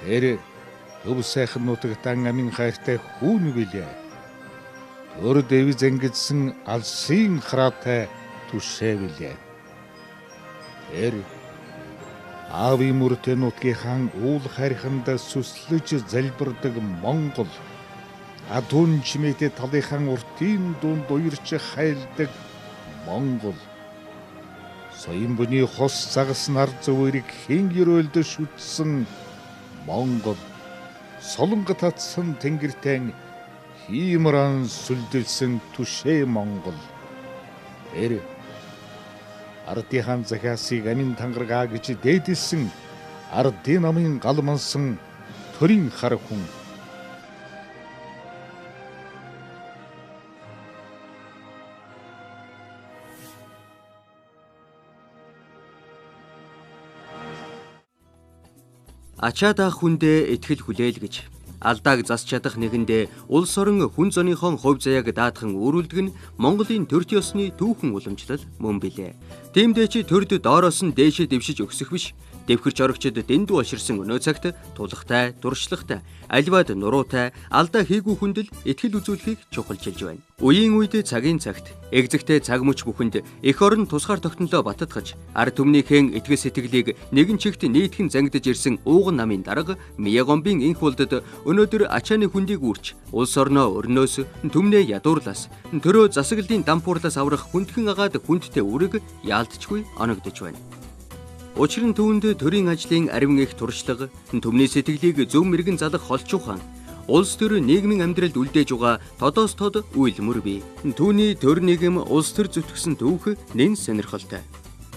Тэр өв сайхан нутагтан амин хайртай хүүн билээ. Төр дэвиз ангидсан алсын хараатай түшээ билээ. Тэр аавын мөрөтэй нутгийнхаа уул харихандаа сүслэж залбирдаг Монгол. Адун чимээтэй талынхаа уртын дунд уярч хайлдаг Монгол. Соён бүний хос загас нар зөвөрийг хэн ерөөлд шүтсэн Монгол. Солонго татсан тэнгэртэн хиймран сүлдэлсэн түшээ Монгол. Тэр ардынхаа захиасыг амин тангаргаа гэж дээдэлсэн ардын намын галмансан төрийн хар хүн. Ачаа даах хүндээ итгэл хүлээл гэж алдааг засч чадах нэгэндээ улс орон хүн зөөнийхон хувь заяаг даатхан өөрүүлдэг нь Монголын төрт ёсны түүхэн уламжлал мөн билээ. Тиймдээ чи төрд доороос нь дээшээ дэвшиж өгсөх биш. Дэвхэрч орогчд дэндүү олширсан өнөө цагт тулахтай, дуршлагтай, аливаад нуруутай, алдаа хийгүй хүндэл итгэл үзүүлэхийг чухалчилж байна. Үеийн үед цагийн цагт эгзэгтэй цаг мөч бүхэнд эх орон тусгаар тогтнолоо баттгаж, ард түмнийхэн итгэл сэтгэлийг нэгэн чигт нийтхэн зангидж ирсэн ууган намын дарга Миягомбын энх булдад өнөөдөр ачааны хүндийг үрч, улс орноо өрнөөс, түмнээ ядуурлаас, төрөө засаглалын дампуурлаас аврах хүндхэн агаад хүндтэй үрэг яалтчгүй оногдож байна. Учир нь түүнд төрийн ажлын ариван их туршлага, түмний сэтгэлийг зөв мэрэгэн залах холчуухан, улс төр нийгмийн амьдралд үлдээж байгаа тодоос тод үйл мөр бий. Түүний төр нийгэм улс төр зүтгэсэн түүх нэн сонирхолтой.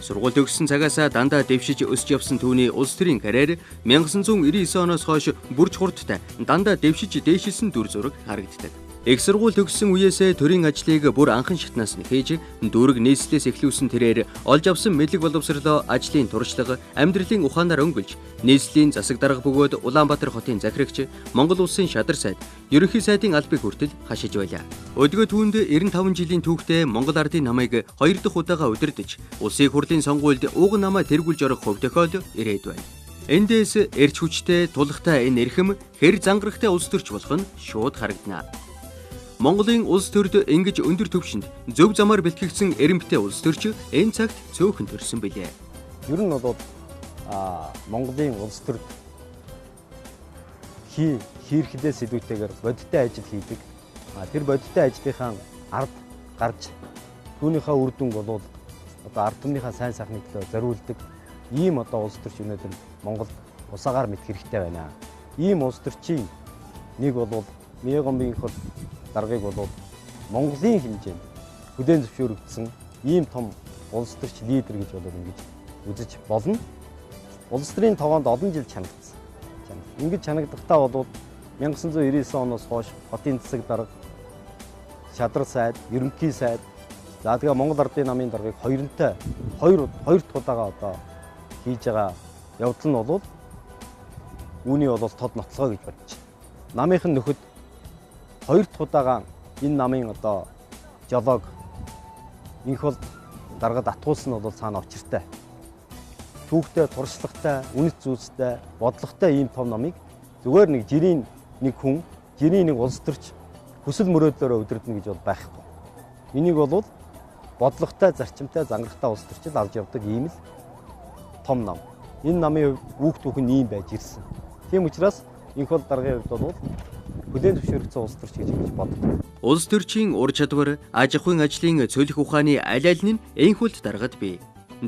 Сургууль төгссөн цагаасаа дандаа дэвшиж өсч явсан түүний улс төрийн карьер 1999 оноос хойш бүрж хурдтай дандаа дэвшиж дээшилсэн дүр зураг харагддаг. Их сургууль төгссөн үеэсээ төрийн ажлыг бүр анхан шатнаас нэхэж дүүрэг нийслэлээс эхлүүлсэн тэрээр олж авсан мэдлэг боловсролоо ажлын туршлага, амьдралын ухаанаар өнгөлж, нийслэлийн засаг дарга бөгөөд Улаанбаатар хотын захирагч, Монгол улсын шадар сайд, ерөнхий сайдын албыг хүртэл хашиж байлаа. Өдгөө түүнд 95 жилийн түүхтэй Монгол ардын намайг 2 дахь удаага удирдах, улсын хурлын сонгуульд ууган намаа тэргүүлж орох хувь тохиол ирээд байна. Эндээс эрч хүчтэй, тулахтай энэ эрхэм хэр зангарахтай улс төрч болох нь шууд харагдана. Монголын улс төрд ингэж өндөр түвшинд зөв замаар бэлтгэгдсэн эренбитэй улс төрч энэ цагт цөөхөн төрсөн билээ. Ер нь бол Монголын улс төрд хийрхлээ сэдвүүтэйгээр бодиттой ажил хийдэг. Тэр бодиттой ажлынхаа ард гарч түүнийхээ үр дүн бол ард түмнийхээ сайн сайхны төлөө зориулдаг ийм улс төрч өнөөдөр Монголд усаагаар мэд хэрэгтэй байна. Ийм улс төрчийн нэг бол Миягомбын энх даргыг бол Монголын хэмжээнд хүлээн зөвшөөрөгдсөн ийм том улс төрч лидер гэж бол ингэж үзэж болно. Улс төрийн тогоонд олон жил чанагдсан. Ингэж чанагдахдаа бол 1999 оноос хойш хотын засаг дарга, шадар сайд, ерөнхий сайд, за тэгээ Монгол ардын намын даргыг хоёр дахь удаага одоо хийж байгаа явдал нь бол үүний бол тод нотлогоо гэж бодож байна. Намынхан нөхөд хоёр дахь удаага энэ намын одоо жолоог энх бол даргад атгуулсан нь бол цаана учиртай. Түүхтэй, туршлагатай, үнэт зүйлстэй, бодлоготой ийм том намыг зүгээр нэг жирийн нэг хүн, жирийн нэг улс төрч хүсэл мөрөөдлөөрөө удирдна гэж бол байхгүй. Энийг бол бодлоготой, зарчимтай, зангарахтай улс төрчид авч явдаг ийм л том нам. Энэ намын хүүхд түүхэн ийм байж ирсэн. Тийм учраас энх бол даргын хувьд бол хүлээн зөвшөөрөгдсөн улс төрч гэж боддог. Улс төрчийн ур чадвар, аж ахуйн ажлын цөлөх ухааны аль аль нь энхүлд даргад бий.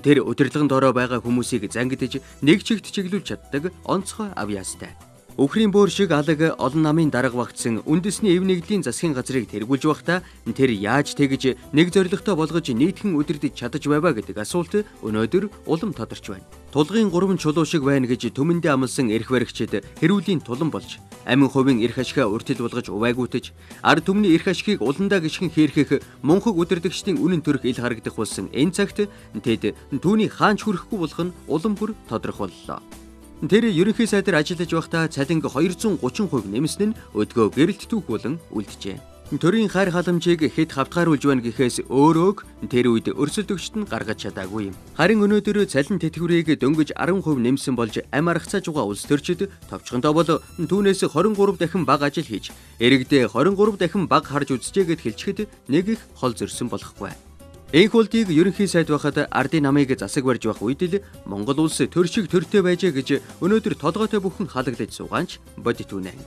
Тэр удирдлагын дорой байгаа хүмүүсийг зангидж нэг чигт чиглүүлж чаддаг онцгой авьяастай. Өхрийн бөөр шиг алаг олон намын дарга багтсан үндэсний эв нэгдлийн засгийн газрыг тэргүүлж байхдаа тэр яаж тэгж нэг зорилготой болгож нийтхэн удирдах чадаж байваа гэдэг асуулт өнөөдөр улам тодорч байна. Тулгын 3 чулуу шиг байна гэж төмөндөө амласан эрх баригчид хэрүүлийн тулан болж, амин хувийн эрх ашгаа уртил болгож увайгуутаж, ард түмний эрх ашгийг уландаа гიშгэн хийрхэх мунхаг удирдагчдын үнэн төрх ил харагдах болсон энэ цагт тэд түүний хаанч хүрэхгүй болох нь улам бүр тодорхой боллоо. Тэр ерөнхий сайдаар ажиллаж байхдаа цалинг 230% нэмсэн нь өдгөө гэрэлт түүх болон үлджээ. Төрийн хайр халамжийг хэд хавтгааруулж байна гэхээс өөрөөг тэр үед өрсөлдөгчд нь гаргаж чадаагүй юм. Харин өнөөдөр цалин тэтгэврийг дөнгөж 10% нэмсэн болж амь аргацаа жугаа улс төрчид товчхонтой бол түүнээс 23 дахин бага ажил хийж иргэдээ 23 дахин бага харж үзжээ гэд хэлчихэд нэг их хол зөрсөн болохгүй. Энх улдыг ерөнхий сайд байхад ардын намыг засаг барьж байх үед л Монгол улс төр шиг төртэй байжээ гэж өнөөдөр толгойтой бүхэн халаглаж суугаанч бодит үнэ.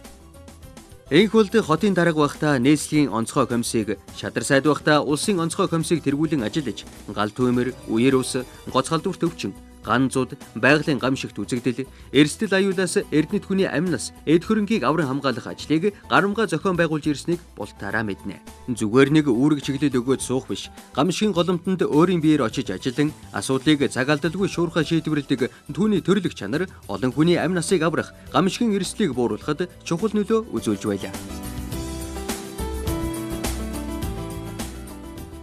Энх улд хотын дарга байхдаа нийслэлийн онцгой комиссийг, шадар сайд байхдаа улсын онцгой комиссийг тэргүүлэн ажиллаж, гал түмэр, үер ус, гоц халдварт өвчин, ган зуд, байгалийн гамшигт үзэгдэл, эрсдэл аюулаас эрдэнэт хүний амнаас эд хөрөнгийг авран хамгаалах ажлыг гарамгаа зохион байгуулж ирснийг бултаараа мэднэ. Зүгээр нэг үүрэг чиглэл өгөөд суух биш, гамшигын голомтонд өөрийн биеэр очиж ажиллан асуудлыг цаг алдалгүй шуурхай шийдвэрлэдэг түүний төрлөх чанар олон хүний амь насыг аврах, гамшигын эрсдлийг бууруулахад чухал нөлөө үзүүлж байлаа.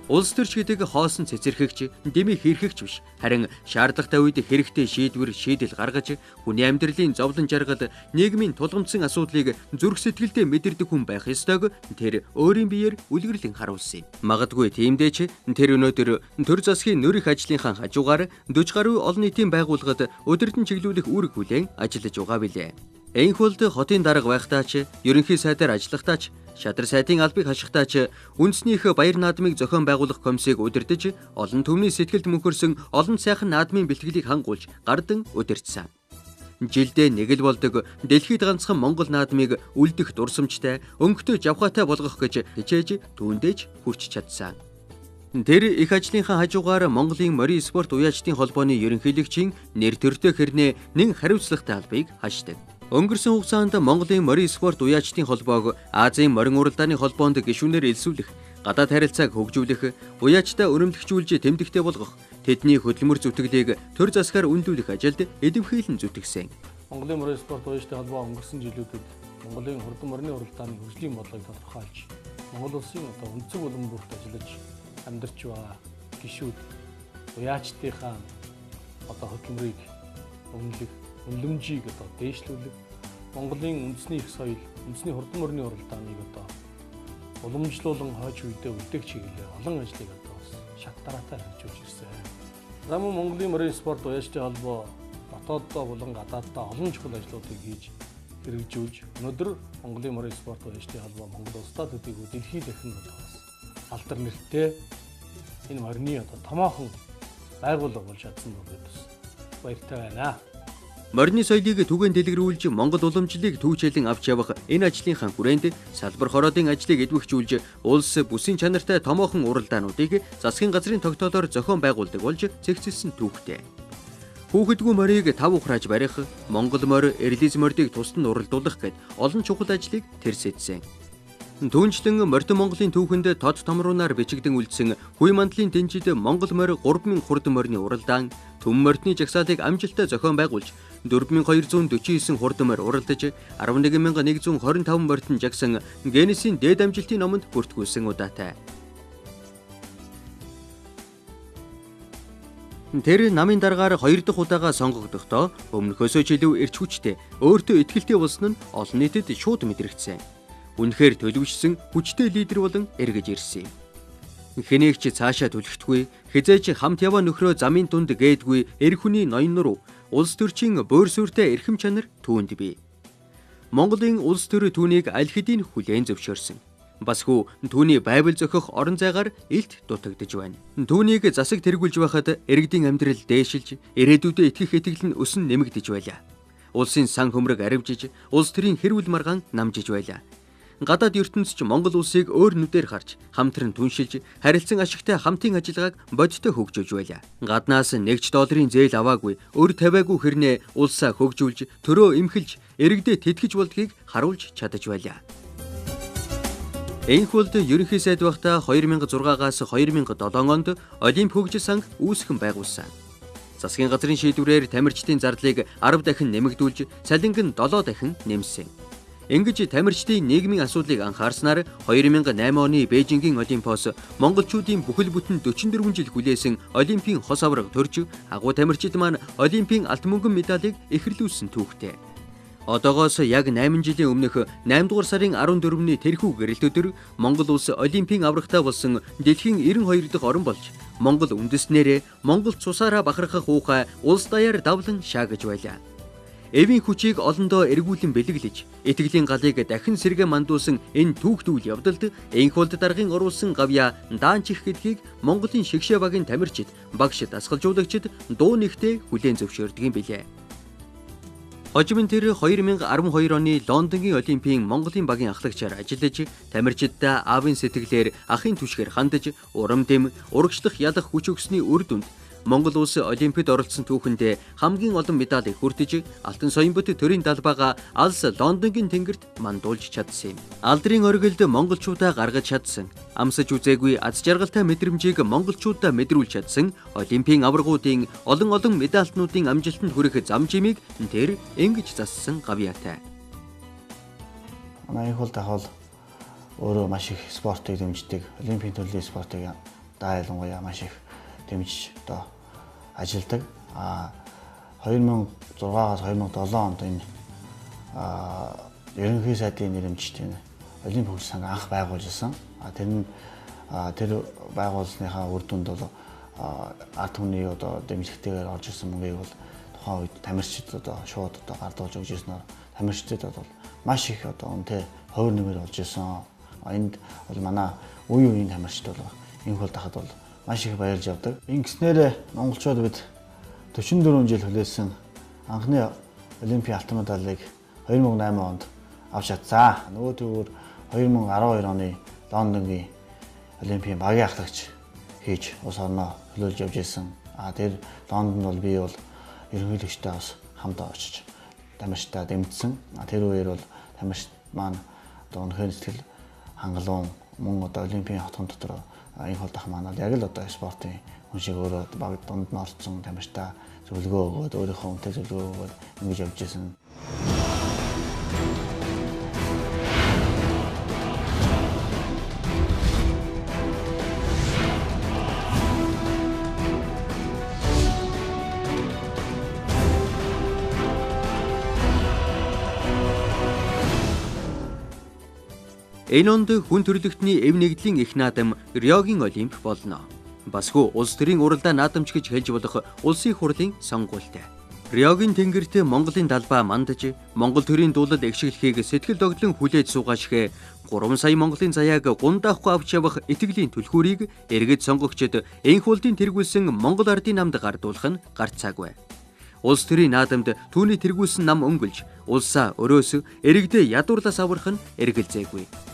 Улс төрч гэдэг хоосон цэцэрхэгч, дэмий хэрхэгч биш. Харин шаардлагатай үед хэрэгтэй шийдэл гаргаж, хүний амьдралын зовлон жаргал, нийгмийн тулгамдсан асуудлыг зүрх сэтгэлдээ мэдэрдэг хүн байх ёстойг тэр өөрийн биеэр үлгэрлэн харуулсан юм. Магадгүй тиймдээ ч тэр өнөөдөр төр засгийн нөрөх ажлынхаа хажуугаар 40 гаруй олон нийтийн байгууллагад өдөртөн чиглүүлэх үүрэг хүлээн ажиллаж байгаа билээ. Энх улд хотын дарга байхдаа ч, ерөнхий сайдаар ажиллахдаа ч, шадар сайдын албыг хашихтаа ч үндэснийх баяр наадмыг зохион байгуулах комиссийг удирдах олон түмний сэтгэлд мөнхөрсөн олон сайхан наадмын бэлтгэлийг хангуулж гардан удирдсан. Жилдээ нэг л болдог дэлхийд ганцхан Монгол наадмыг үлдэх дурсамжтай, өнгөтэй жавхаатай болгох гэж хичээж түүндээж хүрч чадсан. Тэр их ажлынхаа хажуугаар Монголын морин спорт уяачдын холбооны ерөнхийлөгчийн нэр төртэй хэрнээ нэн хариуцлагатай албыг хашдаг. Өнгөрсөн хугацаанд Монголын морин спорт уяачдын холбоог Азийн морин уралдааны холбоонд гишүүнээр элсүүлэх, гадаад харилцааг хөгжүүлэх, уяачдаа өрөмтгчүүлж тэмдэгтэй болгох, тэдний хөдөлмөр зүтгэлийг төр засгаар өндүүлэх ажилд эдэмхийлэн зүтгэсэн. Монголын морин спорт уяачдын холбоо өнгөрсөн жилүүдэд Монголын хурдан морины уралдааны хөгжлийн бодлогыг тодорхойлж, Монгол улсын өнцөг улам бүрт ажиллаж амьдарч байгаа гишүүд уяачдынхаа хөдөлмөрийг өмнөлөх үнэлэмжийг дээшлүүлэх, Монголын үндэсний их соёл, үндэсний хурдан морины уралдааныг уламжлуулан хойч үедээ үлдээх чиглэлээр олон ажлыг шат дараатай хэрэгжүүлж ирсэн. Замун Монголын морин спорт уяачдын холбоо дотооддоо болон гадааддаа олон чухал ажлуудыг хийж хэрэгжүүлж, өнөөдөр Монголын морин спорт уяачдын холбоо Монгол улстай төдийгүй дэлхийд дахин алдар нэртэй энэ морины томоохон байгууллага болж чадсан бүгд баяртай байна. Морины соёлыг түгээн дэлгэрүүлж Монгол уламжлалыг түүчээлэн авч явах энэ ажлынхаа хүрээнд салбар хороодын ажлыг эдвэхжүүлж улс бүсийн чанартай томоохон уралдаануудыг засгийн газрын тогтоолоор зохион байгуулдаг болж цэгцэлсэн түүхтэй. Хүүхэдгүй морийг тав ухрааж барих, Монгол морь, эрлиз мордыг тусад нь уралдуулах гэд олон чухал ажлыг тэр сэдсэн. Түүнчлэн Морьтой Монголын түүхэнд тод томруунаар бичигдэн үлдсэн Хүй мандлын дэнжид Монгол морь 3000 хурдан морины уралдаан, Төм морьтны жагсаалыг амжилттай зохион байгуулж 4249 хурдан морь уралдаж 11125 морьтон жагсан Генесийн дээд амжилтын номонд бүртгүүлсэн удаатай. Тэр намын дараагаар 2 дахь удаага сонгогдохдоо өмнөхөөсөө ч илүү эрч хүчтэй, өөртөө итгэлтэй болсон нь олон нийтэд шууд мэдрэгдсэн. Үнэхээр төлөвшсөн хүчтэй лидер болон эргэж ирсэн юм. Хэнээгч цаашаа түлхтгүй, хизээч хамт яваа нөхрөө замын дунд гээдгүй эр хүний ноён нуруу улс төрчийн бөөр сүртэй эрхэм чанар түүнд бий. Монголын улс төр түүнийг аль хэдийн хүлээн зөвшөөрсөн. Басгүй түүний байвал зохих орон зайгаар илт дутагдж байна. Түүнийг засаг тэргүүлж байхад иргэдийн амьдрал дээшилж, ирээдүйдээ итгэх итгэл нь өсөн нэмэгдэж байлаа. Улсын сан хөмрөг аривжиж, улс төрийн хэрүүл маргаан намжиж байлаа. Гадаад ертөнцч Монгол улсыг өөр нүдээр харж, хамтран түншилж, харилцан ашигтай хамтын ажиллагааг бодиттой хөгжүүлж байлаа. Гаднаас $1 зээл аваагүй, өр тавиагүй хэрнээ улсаа хөгжүүлж, төрөө эмхэлж, иргэдээ тэтгэж болдгийг харуулж чадаж байлаа. Энх улд ерөнхий сайд байхдаа 2006-аас 2007 онд Олимп хөгжил санг үүсгэн байгуулсан. Засгийн газрын шийдвэрээр тамирчдын зардлыг 10 дахин нэмэгдүүлж, цалинг нь 7 дахин нэмсэн. Ингэж тамирчдын нийгмийн асуудлыг анхаарснаар 2008 оны Бээжингийн Олимпиос монголчуудын бүхэл бүтэн 44 жил хүлээсэн Олимпийн хос авраг төрж, агуу тамирчид маань Олимпийн алтан мөнгөн медалийг эхэрлүүлсэн түүхтэй. Одоогоос яг 8 жилийн өмнөх 8 дугаар сарын 14-ний тэрхүү гэрэлт өдөр Монгол улс Олимпийн аврагтай болсон дэлхийн 92 дахь орн болж Монгол үндэснээрээ Монгол цусаараа бахархах уухай улс даяар давлан шаагаж байлаа. Эвийн хүчийг олондоо эргүүлэн бэлэглэж, итгэлийн галыг дахин сэргэ мандуулсан энэ түүхтүүл явдалд энхолд даргын оруулсан гавья даанчих гэдгийг Монголын шигшээ багийн тамирчид, багш дасгалжуулагчид дуу нэгтээ хүлээн зөвшөөрдөг юм билээ. Хожим тэр 2012 оны Лондонгийн Олимпийн Монголын багийн ахлагчаар ажиллаж, тамирчидтай аавын сэтгэлээр ахын түшгээр хандаж, урам дэм, урагшлах ялах хүч өгсөний үр дүнд Монгол улс Олимпиад оролцсон түүхэндээ хамгийн олон медалийг хүртэж, алтан соёмбот төрийн далбаага алс Лондонгийн тэнгэрт мандуулж чадсан юм. Алдрын оргилд монголчуудаа гаргаж чадсан, амсаж үзээгүй аз жаргалтай мэдрэмжийг монголчуудаа мэдрүүлж чадсан Олимпийн аваргуудын олон медальтнуудын амжилтанд хүрэх зам жимийг тэр ингэж зассан гавьяатай. Манай энхол дахол өөрөө маш их спортыг дэмждэг, Олимпийн төрлийн спортыг ялангуяа маш их дэмжиж одоо ажилладаг. 2006-аас 2007 онд энэ ерөнхий сайдын нэрэмжтэй Олимпийн хөгжил санг анх байгуулжсэн. Тэр байгуулсныхаа үр дүнд бол ард түмний одоо дэмжлэгтэйгээр орж ирсэн мөнгийг бол тухайн үед тамирчид одоо шууд одоо гардуулж өгч ирснээр тамирчдад бол маш их одоо үнэтэй хувир нэмэр болж ирсэн. Энд бол манай үеийн тамирчид бол энхол дахад бол маш их баярлж явдаг. Ингэснээр монголчууд бид 44 жил хүлээсэн анхны Олимпийн алтан медалийг 2008 онд авч чадсан. Нөгөө төвөөр 2012 оны Лондонгийн Олимпийн багийн ахлагч хийж улс орноо хөлөөлж явж ирсэн. Тэр Лондонд бол би бол ерөнхийлөгчтэй бас хамт очиж тамирчтай дэмжсэн. Тэр үеэр бол тамирчид маань одоо өнөхөр сэтгэл хангалуун мөн одоо Олимпийн хотхон дотор энхол дах маань яг л одоо спортын хүн шиг өөрөө баг дунд нь орцсон тамирчтай зөвлөгөө өгөөд өөрийнхөө үнэтэй зөвлөгөө өгөөд ингэж явж ирсэн. Энэ онд хүн төрөлхтний эв нэгдлийн их наадам Риогийн Олимп болно. Басгүй улс төрийн уралдаа наадамч гэж хэлж болох улсын хурлын сонгуультай. Риогийн тэнгэрт Монголын далбаа мандаж, Монгол төрийн дуулал эгшиглэхийг сэтгэл догтлон хүлээж суугаашгэ 3 сая Монголын заяаг гундаахгүй авч явах итгэлийн түлхүүрийг эргэж сонгогчд энхүүлдийн тэргүүлсэн Монгол ардын намд гардуулах нь гарцаагүй. Улс төрийн наадамд түүний тэргүүлсэн нам өнгөлж, улсаа өрөөс эрэгдээ ядуурлаас аврах нь эргэлзээгүй.